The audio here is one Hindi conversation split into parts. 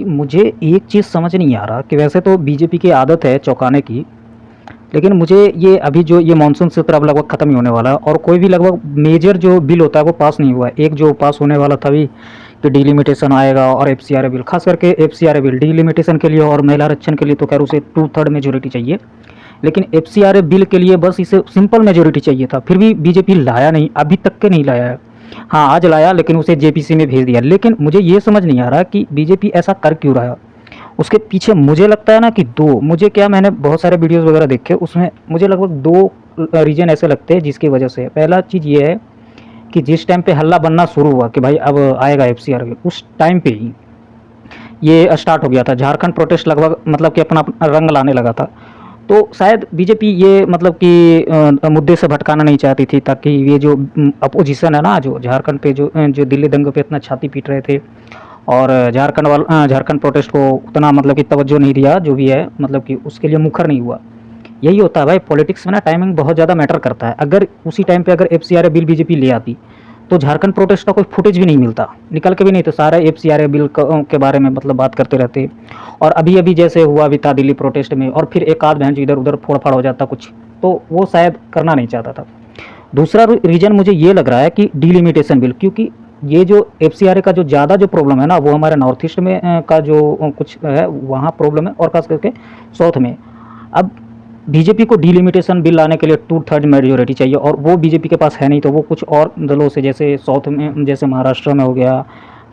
मुझे एक चीज़ समझ नहीं आ रहा कि वैसे तो बीजेपी की आदत है चौंकाने की, लेकिन मुझे ये अभी जो ये मानसून सत्र अब लगभग ख़त्म ही होने वाला है और कोई भी लगभग मेजर जो बिल होता है वो पास नहीं हुआ है। एक जो पास होने वाला था अभी कि डिलिमिटेशन आएगा और एफसीआरए बिल, खास करके एफसीआरए बिल डिलिमिटेशन के लिए और महिला आरक्षण के लिए तो खैर उसे 2/3 मेजोरिटी चाहिए, लेकिन एफसीआरए बिल के लिए बस इसे सिंपल मेजोरिटी चाहिए था। फिर भी बीजेपी लाया नहीं, अभी तक के नहीं लाया है। हाँ, आज लाया लेकिन उसे जेपीसी में भेज दिया। लेकिन मुझे ये समझ नहीं आ रहा कि बीजेपी ऐसा कर क्यों रहा है। उसके पीछे मुझे लगता है ना कि दो, मुझे क्या, मैंने बहुत सारे वीडियोस वगैरह देखे, उसमें मुझे लगभग दो रीजन ऐसे लगते हैं जिसकी वजह से। पहला चीज़ ये है कि जिस टाइम पे हल्ला बनना शुरू हुआ कि भाई अब आएगा एफसीआर, उस टाइम पे ही ये स्टार्ट हो गया था। झारखंड प्रोटेस्ट लगभग मतलब कि अपना अपना रंग लाने लगा था। तो शायद बीजेपी ये मतलब कि मुद्दे से भटकाना नहीं चाहती थी, ताकि ये जो अपोजिशन है ना, जो झारखंड पे जो दिल्ली दंगे पे इतना छाती पीट रहे थे और झारखंड प्रोटेस्ट को उतना मतलब कि तवज्जो नहीं दिया, जो भी है मतलब कि उसके लिए मुखर नहीं हुआ। यही होता है भाई, पॉलिटिक्स में ना टाइमिंग बहुत ज़्यादा मैटर करता है। अगर उसी टाइम पे अगर एफसीआरए बिल बीजेपी ले आती तो झारखंड प्रोटेस्ट का कोई फुटेज भी नहीं मिलता, निकल के भी नहीं, तो सारा एफसीआरए बिल के बारे में मतलब बात करते रहते। और अभी अभी जैसे हुआ भी था दिल्ली प्रोटेस्ट में, और फिर एक आध बहन जो इधर उधर फोड़ फाड़ हो जाता कुछ, तो वो शायद करना नहीं चाहता था। दूसरा रीजन मुझे ये लग रहा है कि डिलिमिटेशन बिल, क्योंकि ये जो एफसीआरए का जो ज़्यादा जो प्रॉब्लम है ना, वो हमारे नॉर्थ ईस्ट में का जो कुछ है वहाँ प्रॉब्लम है, और खास करके साउथ में। अब बीजेपी को डिलिमिटेशन बिल लाने के लिए 2/3 मेजोरिटी चाहिए, और वो बीजेपी के पास है नहीं, तो वो कुछ और दलों से, जैसे साउथ में जैसे महाराष्ट्र में हो गया,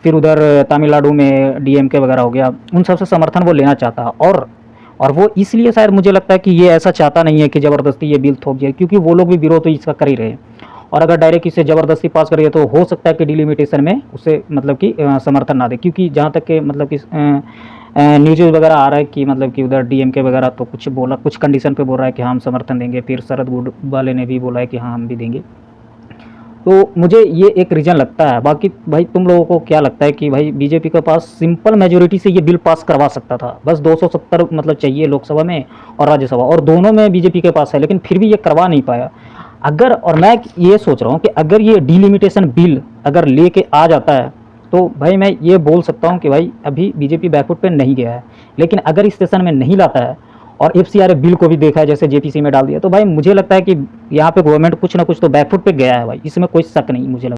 फिर उधर तमिलनाडु में डीएमके वगैरह हो गया, उन सबसे समर्थन वो लेना चाहता। और वो इसलिए शायद मुझे लगता है कि ये ऐसा चाहता नहीं है कि ज़बरदस्ती ये बिल थोप जाए, क्योंकि वो लोग भी विरोध तो इसका कर ही रहे हैं। और अगर डायरेक्ट इसे ज़बरदस्ती पास करिए तो हो सकता है कि डिलिमिटेशन में उसे मतलब कि समर्थन ना दे, क्योंकि जहाँ तक के मतलब कि न्यूज़ वगैरह आ रहा है कि मतलब कि उधर डीएमके वगैरह तो कुछ बोला, कुछ कंडीशन पे बोल रहा है कि हाँ हम समर्थन देंगे। फिर शरद गुड वाले ने भी बोला है कि हाँ हम भी देंगे। तो मुझे ये एक रीज़न लगता है। बाकी भाई तुम लोगों को क्या लगता है कि भाई बीजेपी के पास सिंपल मेजोरिटी से ये बिल पास करवा सकता था, बस 270 मतलब चाहिए लोकसभा में और राज्यसभा, और दोनों में बीजेपी के पास है, लेकिन फिर भी ये करवा नहीं पाया। अगर, और मैं ये सोच रहा हूँ कि अगर ये डिलिमिटेशन बिल अगर लेके आ जाता है तो भाई मैं ये बोल सकता हूँ कि भाई अभी बीजेपी बैकफुट पे नहीं गया है। लेकिन अगर इस सेशन में नहीं लाता है और एफसीआरए बिल को भी देखा है जैसे जेपीसी में डाल दिया, तो भाई मुझे लगता है कि यहाँ पे गवर्नमेंट कुछ ना कुछ तो बैकफुट पे गया है भाई, इसमें कोई शक नहीं मुझे लगता है।